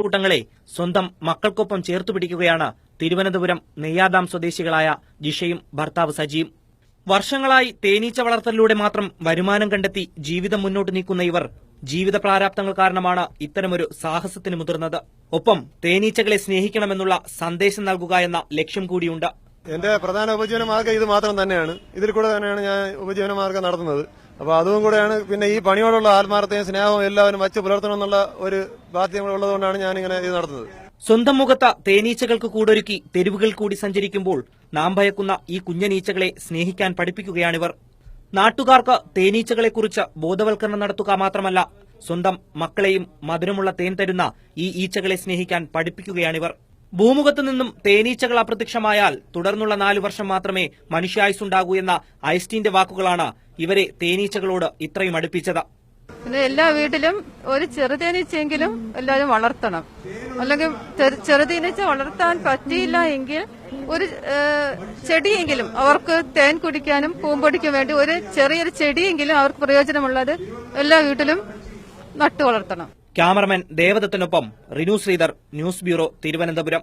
തേനീച്ചക്കൂട്ടങ്ങളെ സ്വന്തം മക്കൾക്കൊപ്പം ചേർത്തുപിടിക്കുകയാണ് തിരുവനന്തപുരം നെയ്യാർഡാം സ്വദേശികളായ ജിഷയും ഭർത്താവ് സജിയും. വർഷങ്ങളായി തേനീച്ച വളർത്തലിലൂടെ മാത്രം വരുമാനം കണ്ടെത്തി ജീവിതം മുന്നോട്ട് നീക്കുന്ന ഇവർ ജീവിത പ്രാരാബ്ദങ്ങൾ കാരണമാണ് ഇത്തരമൊരു സാഹസത്തിന് മുതിർന്നത്. ഒപ്പം തേനീച്ചകളെ സ്നേഹിക്കണമെന്നുള്ള സന്ദേശം നൽകുക എന്ന ലക്ഷ്യം കൂടിയുണ്ട്. എന്റെ പ്രധാന ഉപജീവനമാർഗ്ഗം ഇത് മാത്രം തന്നെയാണ്. ഇതിൽ കൂടെ തന്നെയാണ് ഞാൻ ഉപജീവനമാർഗ്ഗം നടത്തുന്നത്. അപ്പൊ അതും കൂടെയാണ്. പിന്നെ ഈ പണിയോടുള്ള ആത്മാർത്ഥതയും സ്നേഹവും എല്ലാവരും വച്ച് പുലർത്തണമെന്നുള്ള ഒരു ബാധ്യത ഉള്ളതുകൊണ്ടാണ് ഞാനിങ്ങനെ ഇത് നടത്തുന്നത്. സ്വന്തം മുഖത്ത് തേനീച്ചകൾക്ക് കൂടൊരുക്കി തെരുവുകൾ കൂടി സഞ്ചരിക്കുമ്പോൾ നാം ഭയക്കുന്ന ഈ കുഞ്ഞനീച്ചകളെ സ്നേഹിക്കാൻ പഠിപ്പിക്കുകയാണിവർ. നാട്ടുകാർക്ക് തേനീച്ചകളെക്കുറിച്ച് ബോധവൽക്കരണം നടത്തുക മാത്രമല്ല, സ്വന്തം മക്കളെയും മധുരമുള്ള തേൻ തരുന്ന ഈ ഈച്ചകളെ സ്നേഹിക്കാൻ പഠിപ്പിക്കുകയാണിവർ. ഭൂമുഖത്തു നിന്നും തേനീച്ചകൾ അപ്രത്യക്ഷമായാൽ തുടർന്നുള്ള 4 വർഷം മാത്രമേ മനുഷ്യായുസ്സുണ്ടാകൂ എന്ന ഐൻസ്റ്റീന്റെ വാക്കുകളാണ് ഇവരെ തേനീച്ചകളോട് ഇത്രയും അടുപ്പിച്ചത്. പിന്നെ എല്ലാ വീട്ടിലും ഒരു ചെറുതേനീച്ചയെങ്കിലും എല്ലാവരും വളർത്തണം. അല്ലെങ്കിൽ ചെറുതേനീച്ച വളർത്താൻ പറ്റിയില്ല എങ്കിൽ ഒരു ചെടിയെങ്കിലും അവർക്ക് തേൻ കുടിക്കാനും പൂമ്പൊടിക്കും വേണ്ടി ഒരു ചെറിയൊരു ചെടിയെങ്കിലും അവർക്ക് പ്രയോജനമുള്ളത് എല്ലാ വീട്ടിലും നട്ടു വളർത്തണം. ക്യാമറമാൻ ദേവദത്തിനൊപ്പം റിനു ശ്രീധർ, ന്യൂസ് ബ്യൂറോ, തിരുവനന്തപുരം.